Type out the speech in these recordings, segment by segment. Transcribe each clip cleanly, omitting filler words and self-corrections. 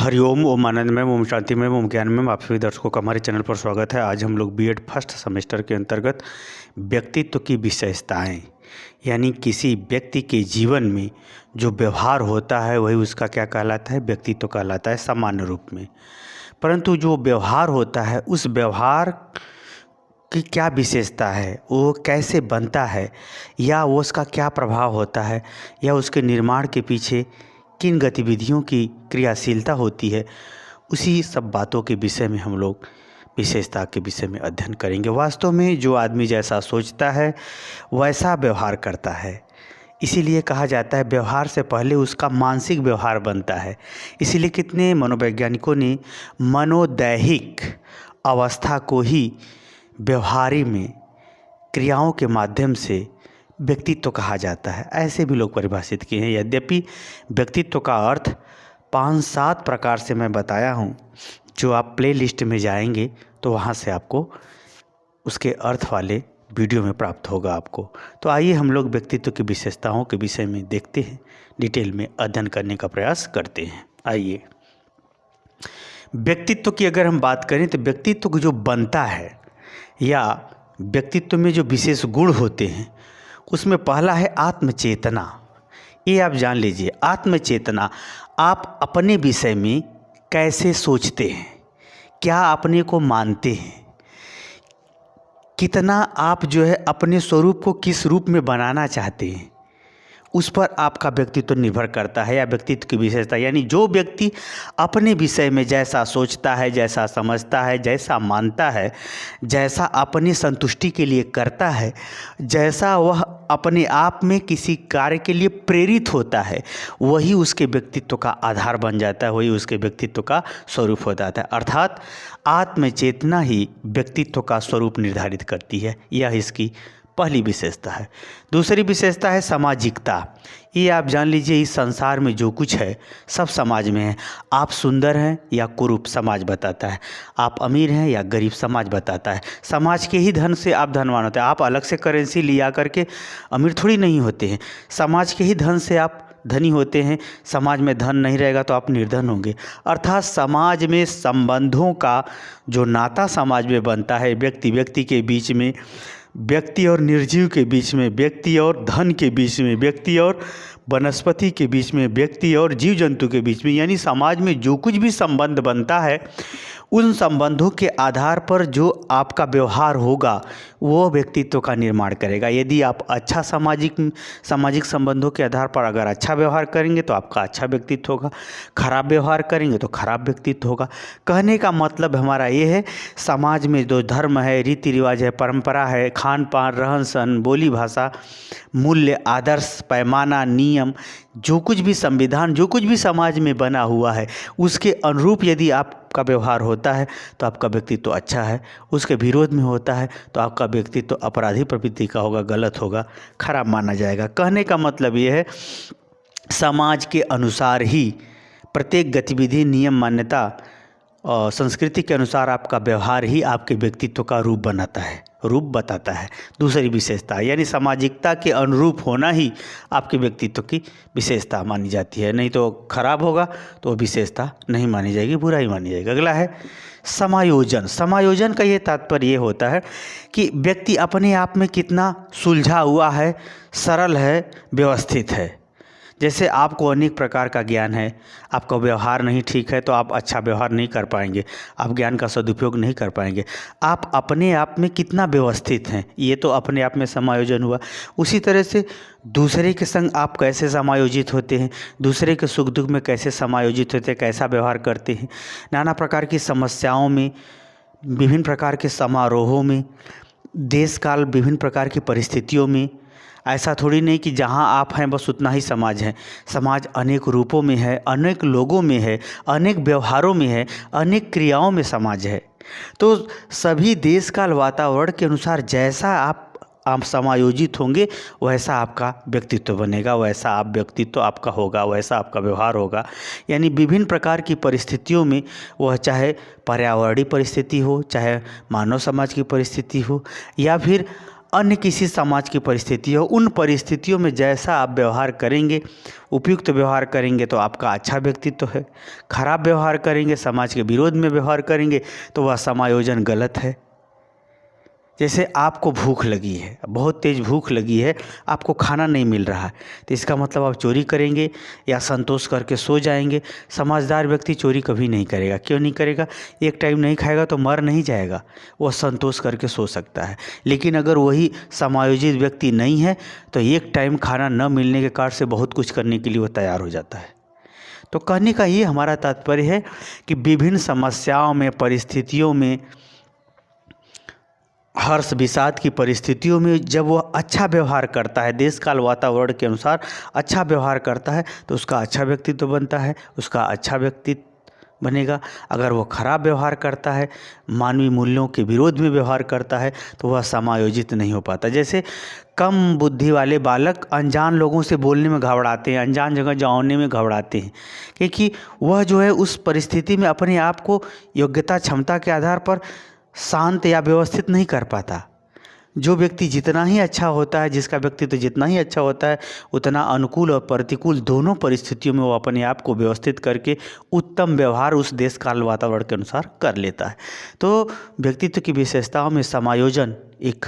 हरिओम, ओम आनंदमय, ओम शांतिमय, ओम ज्ञानमय। आप सभी दर्शकों का हमारे चैनल पर स्वागत है। आज हम लोग बीएड फर्स्ट सेमेस्टर के अंतर्गत व्यक्तित्व की विशेषताएं यानी किसी व्यक्ति के जीवन में जो व्यवहार होता है वही उसका क्या कहलाता है, व्यक्तित्व कहलाता है सामान्य रूप में। परंतु जो व्यवहार होता है उस व्यवहार की क्या विशेषता है, वो कैसे बनता है, या वो उसका क्या प्रभाव होता है, या उसके निर्माण के पीछे किन गतिविधियों की क्रियाशीलता होती है, उसी सब बातों के विषय में हम लोग विशेषता के विषय में अध्ययन करेंगे। वास्तव में जो आदमी जैसा सोचता है वैसा व्यवहार करता है। इसीलिए कहा जाता है व्यवहार से पहले उसका मानसिक व्यवहार बनता है। इसीलिए कितने मनोवैज्ञानिकों ने मनोदैहिक अवस्था को ही व्यवहारी में क्रियाओं के माध्यम से व्यक्तित्व कहा जाता है, ऐसे भी लोग परिभाषित किए हैं। यद्यपि व्यक्तित्व का अर्थ 5-7 प्रकार से मैं बताया हूँ, जो आप प्ले लिस्ट में जाएंगे तो वहाँ से आपको उसके अर्थ वाले वीडियो में प्राप्त होगा आपको। तो आइए हम लोग व्यक्तित्व की विशेषताओं के विषय में देखते हैं, डिटेल में अध्ययन करने का प्रयास करते हैं। आइए, व्यक्तित्व की अगर हम बात करें तो व्यक्तित्व को जो बनता है या व्यक्तित्व में जो विशेष गुण होते हैं उसमें पहला है आत्मचेतना। ये आप जान लीजिए, आत्मचेतना, आप अपने विषय में कैसे सोचते हैं, क्या अपने को मानते हैं, कितना आप जो है अपने स्वरूप को किस रूप में बनाना चाहते हैं, उस पर आपका व्यक्तित्व निर्भर करता है। या व्यक्तित्व की विशेषता यानी जो व्यक्ति अपने विषय में जैसा सोचता है, जैसा समझता है, जैसा मानता है, जैसा अपनी संतुष्टि के लिए करता है, जैसा वह अपने आप में किसी कार्य के लिए प्रेरित होता है, वही उसके व्यक्तित्व का आधार बन जाता है, वही उसके व्यक्तित्व का स्वरूप हो जाता है। अर्थात आत्मचेतना ही व्यक्तित्व का स्वरूप निर्धारित करती है। यह इसकी पहली विशेषता है। दूसरी विशेषता है सामाजिकता। ये आप जान लीजिए, इस संसार में जो कुछ है सब समाज में है। आप सुंदर हैं या कुरूप, समाज बताता है। आप अमीर हैं या गरीब, समाज बताता है। समाज के ही धन से आप धनवान होते हैं। आप अलग से करेंसी लिया करके अमीर थोड़ी नहीं होते हैं। समाज के ही धन से आप धनी होते हैं। समाज में धन नहीं रहेगा तो आप निर्धन होंगे। अर्थात समाज में संबंधों का जो नाता समाज में बनता है, व्यक्ति व्यक्ति के बीच में, व्यक्ति और निर्जीव के बीच में, व्यक्ति और धन के बीच में, व्यक्ति और वनस्पति के बीच में, व्यक्ति और जीव जंतु के बीच में, यानी समाज में जो कुछ भी संबंध बनता है उन संबंधों के आधार पर जो आपका व्यवहार होगा वो व्यक्तित्व का निर्माण करेगा। यदि आप अच्छा सामाजिक संबंधों के आधार पर अगर अच्छा व्यवहार करेंगे तो आपका अच्छा व्यक्तित्व होगा, खराब व्यवहार करेंगे तो खराब व्यक्तित्व होगा। कहने का मतलब हमारा ये है, समाज में जो धर्म है, रीति रिवाज है, परंपरा है, खान पान, रहन सहन, बोली भाषा, मूल्य, आदर्श, पैमाना, नियम, जो कुछ भी संविधान, जो कुछ भी समाज में बना हुआ है उसके अनुरूप यदि आपका व्यवहार होता है तो आपका व्यक्तित्व अच्छा है। उसके विरोध में होता है तो आपका व्यक्तित्व अपराधी प्रवृत्ति का होगा, गलत होगा, खराब माना जाएगा। कहने का मतलब ये है, समाज के अनुसार ही प्रत्येक गतिविधि, नियम, मान्यता और संस्कृति के अनुसार आपका व्यवहार ही आपके व्यक्तित्व का रूप बनाता है, रूप बताता है। दूसरी विशेषता यानी सामाजिकता के अनुरूप होना ही आपके व्यक्तित्व की विशेषता मानी जाती है। नहीं तो खराब होगा तो विशेषता नहीं मानी जाएगी, बुरा ही मानी जाएगी। अगला है समायोजन। समायोजन का ये तात्पर्य ये होता है कि व्यक्ति अपने आप में कितना सुलझा हुआ है, सरल है, व्यवस्थित है। जैसे आपको अनेक प्रकार का ज्ञान है, आपका व्यवहार नहीं ठीक है तो आप अच्छा व्यवहार नहीं कर पाएंगे, आप ज्ञान का सदुपयोग नहीं कर पाएंगे। आप अपने आप में कितना व्यवस्थित हैं, ये तो अपने आप में समायोजन हुआ। उसी तरह से दूसरे के संग आप कैसे समायोजित होते हैं, दूसरे के सुख दुख में कैसे समायोजित होते हैं, कैसा व्यवहार करते हैं, नाना प्रकार की समस्याओं में, विभिन्न प्रकार के समारोहों में, देश काल, विभिन्न प्रकार की परिस्थितियों में। ऐसा थोड़ी नहीं कि जहाँ आप हैं बस उतना ही समाज है। समाज अनेक रूपों में है, अनेक लोगों में है, अनेक व्यवहारों में है, अनेक क्रियाओं में समाज है। तो सभी देश काल, वातावरण के अनुसार जैसा आप समायोजित होंगे वैसा आपका व्यक्तित्व बनेगा, वैसा आप व्यक्तित्व आपका होगा, वैसा आपका व्यवहार होगा। यानी विभिन्न प्रकार की परिस्थितियों में, वह चाहे पर्यावरणीय परिस्थिति हो, चाहे मानव समाज की परिस्थिति हो, या फिर अन्य किसी समाज की परिस्थिति हो, उन परिस्थितियों में जैसा आप व्यवहार करेंगे, उपयुक्त व्यवहार करेंगे तो आपका अच्छा व्यक्तित्व है। खराब व्यवहार करेंगे, समाज के विरोध में व्यवहार करेंगे तो वह समायोजन गलत है। जैसे आपको भूख लगी है, बहुत तेज़ भूख लगी है, आपको खाना नहीं मिल रहा है, तो इसका मतलब आप चोरी करेंगे या संतोष करके सो जाएंगे। समझदार व्यक्ति चोरी कभी नहीं करेगा। क्यों नहीं करेगा? एक टाइम नहीं खाएगा तो मर नहीं जाएगा, वह संतोष करके सो सकता है। लेकिन अगर वही समायोजित व्यक्ति नहीं है तो एक टाइम खाना न मिलने के कारण से बहुत कुछ करने के लिए वह तैयार हो जाता है। तो कहने का ये हमारा तात्पर्य है कि विभिन्न समस्याओं में, परिस्थितियों में, हर्ष विषाद की परिस्थितियों में जब वह अच्छा व्यवहार करता है, देश काल वातावरण के अनुसार अच्छा व्यवहार करता है तो उसका अच्छा व्यक्तित्व बनता है, उसका अच्छा व्यक्तित्व बनेगा। अगर वो खराब व्यवहार करता है, मानवीय मूल्यों के विरोध में व्यवहार करता है तो वह समायोजित नहीं हो पाता। जैसे कम बुद्धि वाले बालक अनजान लोगों से बोलने में घबराते हैं, अनजान जगह जाने में घबराते हैं, क्योंकि वह जो है उस परिस्थिति में अपने आप को योग्यता क्षमता के आधार पर शांत या व्यवस्थित नहीं कर पाता। जो व्यक्ति जितना ही अच्छा होता है, जिसका व्यक्तित्व जितना ही अच्छा होता है, उतना अनुकूल और प्रतिकूल दोनों परिस्थितियों में वो अपने आप को व्यवस्थित करके उत्तम व्यवहार उस देश काल वातावरण के अनुसार कर लेता है। तो व्यक्तित्व की विशेषताओं में समायोजन एक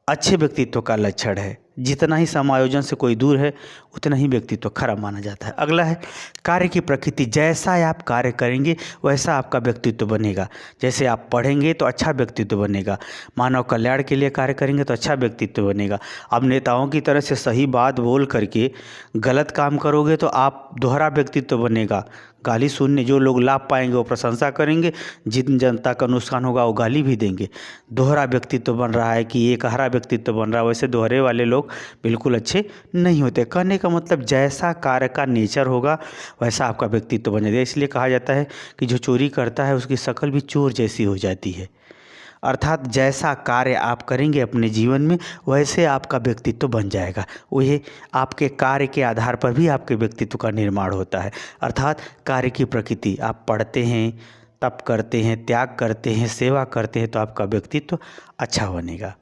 अच्छे व्यक्तित्व का लक्षण है। जितना ही समायोजन से कोई दूर है उतना ही व्यक्तित्व खराब माना जाता है। अगला है कार्य की प्रकृति। जैसा आप कार्य करेंगे वैसा आपका व्यक्तित्व बनेगा। जैसे आप पढ़ेंगे तो अच्छा व्यक्तित्व बनेगा, मानव कल्याण के लिए कार्य करेंगे तो अच्छा व्यक्तित्व बनेगा। अब नेताओं की तरह से सही बात बोल करके गलत काम करोगे तो आप दोहरा व्यक्तित्व बनेगा। गाली सुनने जो लोग लाभ पाएंगे वो प्रशंसा करेंगे, जिन जनता का नुकसान होगा वो गाली भी देंगे। दोहरा व्यक्तित्व बन रहा है कि एकहरा व्यक्तित्व बन रहा है। वैसे दोहरे वाले लोग बिल्कुल अच्छे नहीं होते। कहने का मतलब जैसा कार्य का नेचर होगा वैसा आपका व्यक्तित्व बनेगा। इसलिए कहा जाता है कि जो चोरी करता है उसकी शक्ल भी चोर जैसी हो जाती है। अर्थात जैसा कार्य आप करेंगे अपने जीवन में वैसे आपका व्यक्तित्व बन जाएगा। वही आपके कार्य के आधार पर भी आपके व्यक्तित्व का निर्माण होता है। अर्थात कार्य की प्रकृति, आप पढ़ते हैं, तप करते हैं, त्याग करते हैं, सेवा करते हैं तो आपका व्यक्तित्व अच्छा बनेगा।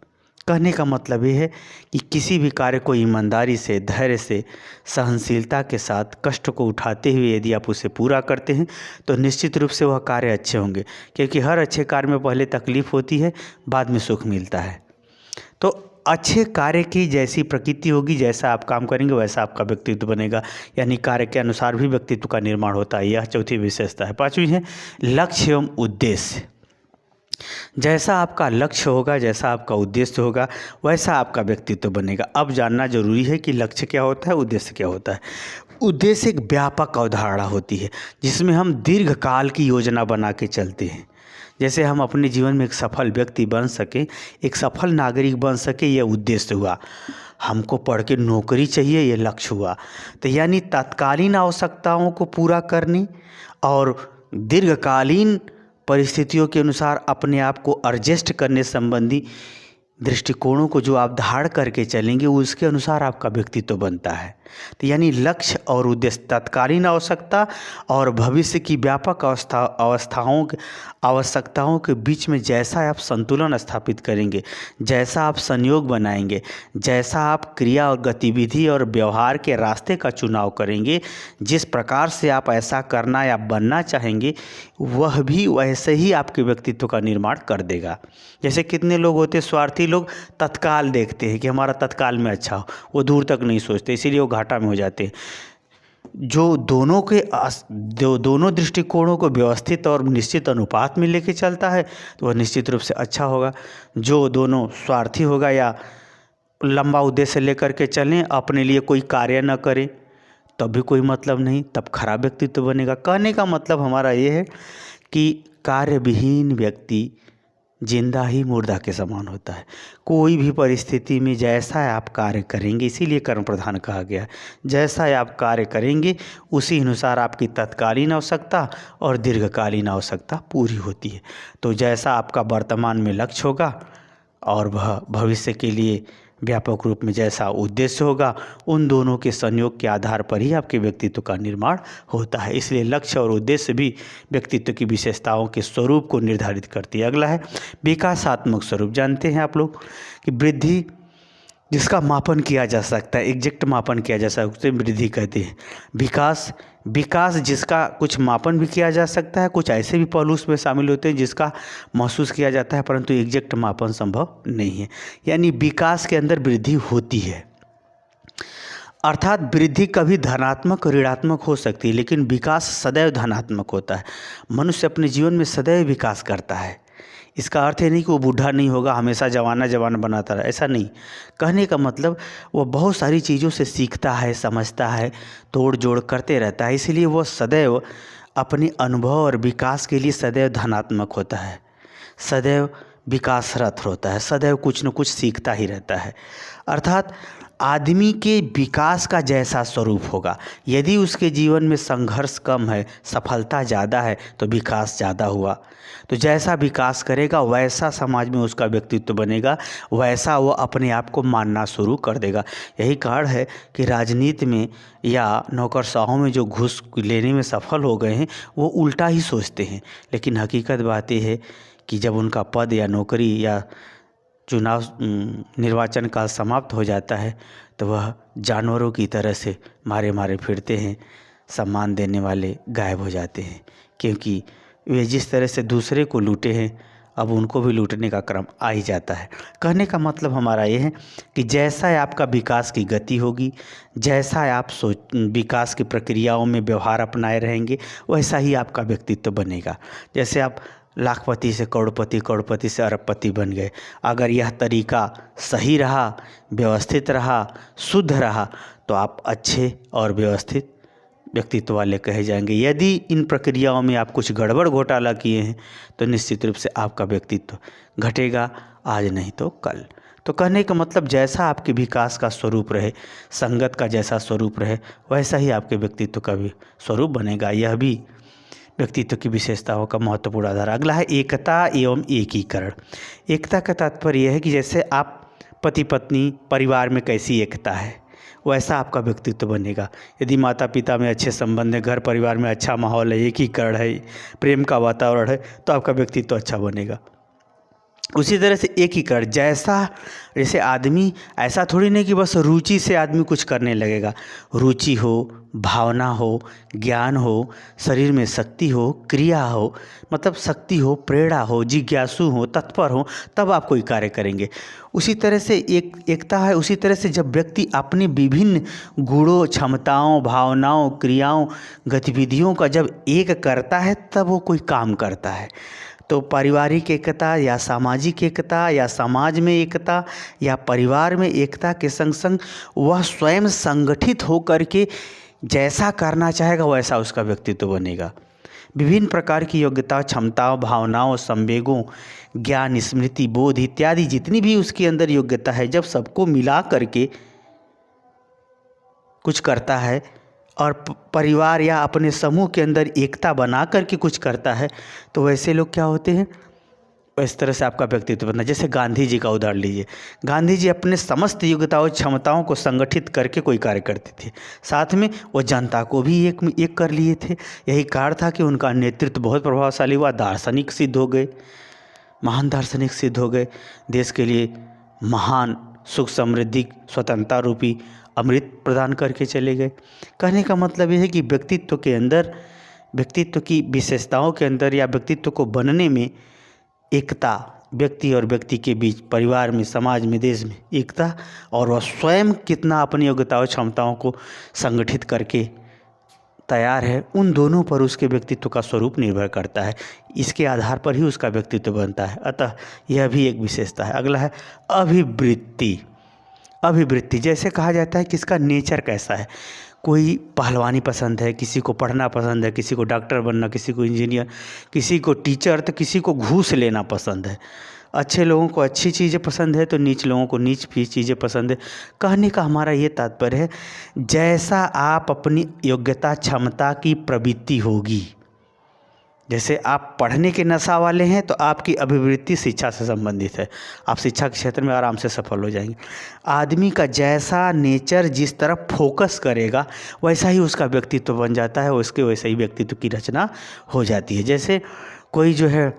कहने का मतलब ये है कि किसी भी कार्य को ईमानदारी से, धैर्य से, सहनशीलता के साथ, कष्ट को उठाते हुए यदि आप उसे पूरा करते हैं तो निश्चित रूप से वह कार्य अच्छे होंगे। क्योंकि हर अच्छे कार्य में पहले तकलीफ होती है, बाद में सुख मिलता है। तो अच्छे कार्य की जैसी प्रकृति होगी, जैसा आप काम करेंगे वैसा आपका व्यक्तित्व बनेगा। यानी कार्य के अनुसार भी व्यक्तित्व का निर्माण होता है। यह चौथी विशेषता है। पांचवी है लक्ष्य एवं उद्देश्य। जैसा आपका लक्ष्य होगा, जैसा आपका उद्देश्य होगा वैसा आपका व्यक्तित्व बनेगा। अब जानना जरूरी है कि लक्ष्य क्या होता है, उद्देश्य क्या होता है। उद्देश्य एक व्यापक अवधारणा होती है जिसमें हम दीर्घ काल की योजना बना के चलते हैं। जैसे हम अपने जीवन में एक सफल व्यक्ति बन सकें, एक सफल नागरिक बन सके, यह उद्देश्य हुआ। हमको पढ़ के नौकरी चाहिए, ये लक्ष्य हुआ। तो यानी तत्कालीन आवश्यकताओं को पूरा करने और दीर्घकालीन परिस्थितियों के अनुसार अपने आप को एडजस्ट करने संबंधी दृष्टिकोणों को जो आप धारण करके चलेंगे उसके अनुसार आपका व्यक्तित्व बनता है। तो यानी लक्ष्य और उद्देश्य, तत्कालीन आवश्यकता और भविष्य की व्यापक आवश्यकताओं के बीच में जैसा आप संतुलन स्थापित करेंगे, जैसा आप संयोग बनाएंगे, जैसा आप क्रिया और गतिविधि और व्यवहार के रास्ते का चुनाव करेंगे, जिस प्रकार से आप ऐसा करना या बनना चाहेंगे वह भी वैसे ही आपके व्यक्तित्व का निर्माण कर देगा। जैसे कितने लोग होते स्वार्थी लोग, तत्काल देखते हैं कि हमारा तत्काल में अच्छा हो, वो दूर तक नहीं सोचते, इसीलिए वो घाटा में हो जाते हैं। जो दोनों दृष्टिकोणों को व्यवस्थित और निश्चित अनुपात में लेके चलता है तो वह निश्चित रूप से अच्छा होगा। जो दोनों स्वार्थी होगा या लंबा उद्देश्य लेकर के चलें, अपने लिए कोई कार्य न करें, तब भी कोई मतलब नहीं, तब खराब व्यक्तित्व बनेगा। कहने का मतलब हमारा ये है कि कार्य विहीन व्यक्ति जिंदा ही मुर्दा के समान होता है। कोई भी परिस्थिति में जैसा आप कार्य करेंगे, इसीलिए कर्म प्रधान कहा गया है, जैसा आप कार्य करेंगे उसी अनुसार आपकी तत्कालीन आवश्यकता और दीर्घकालीन आवश्यकता पूरी होती है। तो जैसा आपका वर्तमान में लक्ष्य होगा और वह भविष्य के लिए व्यापक रूप में जैसा उद्देश्य होगा, उन दोनों के संयोग के आधार पर ही आपके व्यक्तित्व का निर्माण होता है। इसलिए लक्ष्य और उद्देश्य भी व्यक्तित्व की विशेषताओं के स्वरूप को निर्धारित करती है। अगला है विकासात्मक स्वरूप। जानते हैं आप लोग कि वृद्धि जिसका मापन किया जा सकता है, एग्जैक्ट मापन किया जा सकता है, उसे वृद्धि कहते हैं। विकास जिसका कुछ मापन भी किया जा सकता है, कुछ ऐसे भी पहलू उसमें शामिल होते हैं जिसका महसूस किया जाता है परंतु एग्जैक्ट मापन संभव नहीं है। यानी विकास के अंदर वृद्धि होती है, अर्थात वृद्धि कभी धनात्मक और ऋणात्मक हो सकती है, लेकिन विकास सदैव धनात्मक होता है। मनुष्य अपने जीवन में सदैव विकास करता है। इसका अर्थ ये नहीं कि वो बूढ़ा नहीं होगा, हमेशा जवान बनाता रहे, ऐसा नहीं। कहने का मतलब वो बहुत सारी चीज़ों से सीखता है, समझता है, तोड़ जोड़ करते रहता है। इसलिए वो सदैव अपने अनुभव और विकास के लिए सदैव धनात्मक होता है, सदैव विकासरत होता है, सदैव कुछ न कुछ सीखता ही रहता है। अर्थात आदमी के विकास का जैसा स्वरूप होगा, यदि उसके जीवन में संघर्ष कम है, सफलता ज़्यादा है, तो विकास ज़्यादा हुआ। तो जैसा विकास करेगा वैसा समाज में उसका व्यक्तित्व बनेगा, वैसा वो अपने आप को मानना शुरू कर देगा। यही कारण है कि राजनीति में या नौकरशाहों में जो घूस लेने में सफल हो गए हैं वो उल्टा ही सोचते हैं, लेकिन हकीकत बात यह है कि जब उनका पद या नौकरी या चुनाव निर्वाचन काल समाप्त हो जाता है तो वह जानवरों की तरह से मारे मारे फिरते हैं, सम्मान देने वाले गायब हो जाते हैं, क्योंकि वे जिस तरह से दूसरे को लूटे हैं अब उनको भी लूटने का क्रम आ ही जाता है। कहने का मतलब हमारा ये है कि जैसा आपका विकास की गति होगी, जैसा आप विकास की प्रक्रियाओं में व्यवहार अपनाए रहेंगे, वैसा ही आपका व्यक्तित्व बनेगा। जैसे आप लाखपति से करोड़पति, करोड़पति से अरबपति बन गए, अगर यह तरीका सही रहा, व्यवस्थित रहा, शुद्ध रहा, तो आप अच्छे और व्यवस्थित व्यक्तित्व वाले कहे जाएंगे। यदि इन प्रक्रियाओं में आप कुछ गड़बड़ घोटाला किए हैं तो निश्चित रूप से आपका व्यक्तित्व घटेगा, आज नहीं तो कल। तो कहने का मतलब जैसा आपके विकास का स्वरूप रहे, संगत का जैसा स्वरूप रहे, वैसा ही आपके व्यक्तित्व का भी स्वरूप बनेगा। यह भी व्यक्तित्व की विशेषताओं का महत्वपूर्ण आधार। अगला है एकता एवं एकीकरण। एकता का तात्पर्य यह है कि जैसे आप पति पत्नी परिवार में कैसी एकता है वैसा आपका व्यक्तित्व बनेगा। यदि माता पिता में अच्छे संबंध है, घर परिवार में अच्छा माहौल है, एकीकरण है, प्रेम का वातावरण है, तो आपका व्यक्तित्व अच्छा बनेगा। उसी तरह से एकीकरण, जैसे आदमी, ऐसा थोड़ी नहीं कि बस रुचि से आदमी कुछ करने लगेगा। रुचि हो, भावना हो, ज्ञान हो, शरीर में शक्ति हो, क्रिया हो, मतलब शक्ति हो, प्रेरणा हो, जिज्ञासु हो, तत्पर हो, तब आप कोई कार्य करेंगे। उसी तरह से एकता है। उसी तरह से जब व्यक्ति अपने विभिन्न गुणों, क्षमताओं, भावनाओं, क्रियाओं, गतिविधियों का जब एक करता है तब वो कोई काम करता है। तो पारिवारिक एकता या सामाजिक एकता या समाज में एकता या परिवार में एकता के संग संग वह स्वयं संगठित होकर के जैसा करना चाहेगा वैसा उसका व्यक्तित्व बनेगा। विभिन्न प्रकार की योग्यता, क्षमताओं, भावनाओं, संवेगों, ज्ञान, स्मृति, बोध इत्यादि जितनी भी उसके अंदर योग्यता है, जब सबको मिला करके कुछ करता है और परिवार या अपने समूह के अंदर एकता बना करके कुछ करता है, तो वैसे लोग क्या होते हैं, इस तरह से आपका व्यक्तित्व बनना। जैसे गांधी जी का उदाहरण लीजिए। गांधी जी अपने समस्त योग्यताओं, क्षमताओं को संगठित करके कोई कार्य करते थे, साथ में वो जनता को भी एक कर लिए थे। यही कारण था कि उनका नेतृत्व बहुत प्रभावशाली हुआ, दार्शनिक सिद्ध हो गए, महान दार्शनिक सिद्ध हो गए, देश के लिए महान सुख समृद्धि स्वतंत्रता रूपी अमृत प्रदान करके चले गए। कहने का मतलब यह है कि व्यक्तित्व के अंदर, व्यक्तित्व की विशेषताओं के अंदर या व्यक्तित्व को बनने में एकता, व्यक्ति और व्यक्ति के बीच, परिवार में, समाज में, देश में एकता, और वह स्वयं कितना अपनी योग्यताओं, क्षमताओं को संगठित करके तैयार है, उन दोनों पर उसके व्यक्तित्व का स्वरूप निर्भर करता है। इसके आधार पर ही उसका व्यक्तित्व बनता है। अतः यह भी एक विशेषता है। अगला है अभिवृत्ति। अभिवृत्ति, जैसे कहा जाता है कि इसका नेचर कैसा है। कोई पहलवानी पसंद है, किसी को पढ़ना पसंद है, किसी को डॉक्टर बनना, किसी को इंजीनियर, किसी को टीचर, तो किसी को घूस लेना पसंद है। अच्छे लोगों को अच्छी चीज़ें पसंद है तो नीच लोगों को नीच भी चीज़ें पसंद है। कहने का हमारा ये तात्पर्य है, जैसा आप अपनी योग्यता, क्षमता की प्रवृत्ति होगी, जैसे आप पढ़ने के नशा वाले हैं तो आपकी अभिवृत्ति शिक्षा से संबंधित है, आप शिक्षा के क्षेत्र में आराम से सफल हो जाएंगे। आदमी का जैसा नेचर जिस तरफ फोकस करेगा वैसा ही उसका व्यक्तित्व बन जाता है, उसके वैसे ही व्यक्तित्व की रचना हो जाती है। जैसे कोई जो है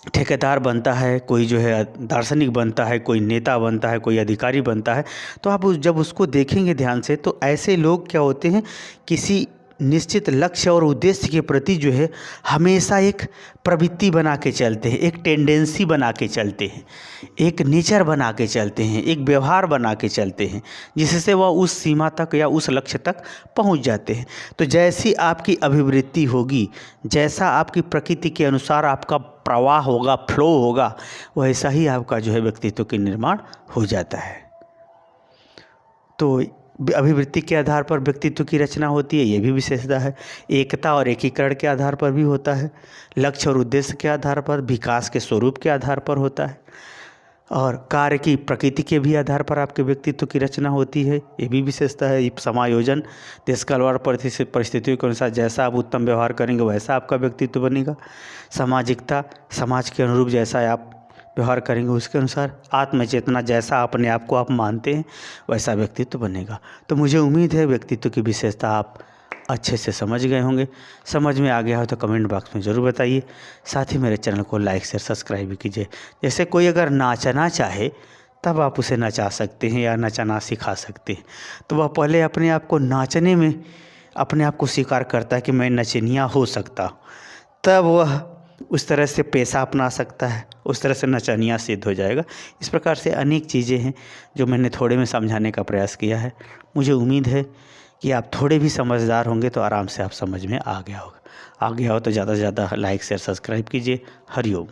ठेकेदार बनता है, कोई जो है दार्शनिक बनता है, कोई नेता बनता है, कोई अधिकारी बनता है, तो आप जब उसको देखेंगे ध्यान से तो ऐसे लोग क्या होते हैं, किसी निश्चित लक्ष्य और उद्देश्य के प्रति जो है हमेशा एक प्रवृत्ति बना के चलते हैं, एक टेंडेंसी बना के चलते हैं, एक नेचर बना के चलते हैं, एक व्यवहार बना के चलते हैं, जिससे वह उस सीमा तक या उस लक्ष्य तक पहुंच जाते हैं। तो जैसी आपकी अभिवृत्ति होगी, जैसा आपकी प्रकृति के अनुसार आपका प्रवाह होगा, फ्लो होगा, वैसा ही आपका जो है व्यक्तित्व के निर्माण हो जाता है। तो अभिवृत्ति के आधार पर व्यक्तित्व की रचना होती है, ये भी विशेषता है। एकता और एकीकरण के आधार पर भी होता है, लक्ष्य और उद्देश्य के आधार पर, विकास के स्वरूप के आधार पर होता है, और कार्य की प्रकृति के भी आधार पर आपके व्यक्तित्व की रचना होती है, ये भी विशेषता है। समायोजन, देश काल और परिस्थितियों के अनुसार जैसा आप उत्तम व्यवहार करेंगे वैसा आपका व्यक्तित्व बनेगा। सामाजिकता, समाज के अनुरूप जैसा आप व्यवहार करेंगे उसके अनुसार। आत्मचेतना, जैसा अपने आप को आप मानते हैं वैसा व्यक्तित्व बनेगा। तो मुझे उम्मीद है व्यक्तित्व की विशेषता आप अच्छे से समझ गए होंगे। समझ में आ गया हो तो कमेंट बॉक्स में ज़रूर बताइए। साथ ही मेरे चैनल को लाइक शेयर सब्सक्राइब भी कीजिए। जैसे कोई अगर नाचना चाहे तब आप उसे नचा सकते हैं या नचाना सिखा सकते हैं, तो वह पहले अपने आप को नाचने में अपने आप को स्वीकार करता है कि मैं नचनिया हो सकता, तब वह उस तरह से पेशा अपना सकता है, उस तरह से नचनिया सिद्ध हो जाएगा। इस प्रकार से अनेक चीज़ें हैं जो मैंने थोड़े में समझाने का प्रयास किया है। मुझे उम्मीद है कि आप थोड़े भी समझदार होंगे तो आराम से आप समझ में आ गया होगा। आ गया हो तो ज़्यादा से ज़्यादा लाइक शेयर सब्सक्राइब कीजिए। हरिओम।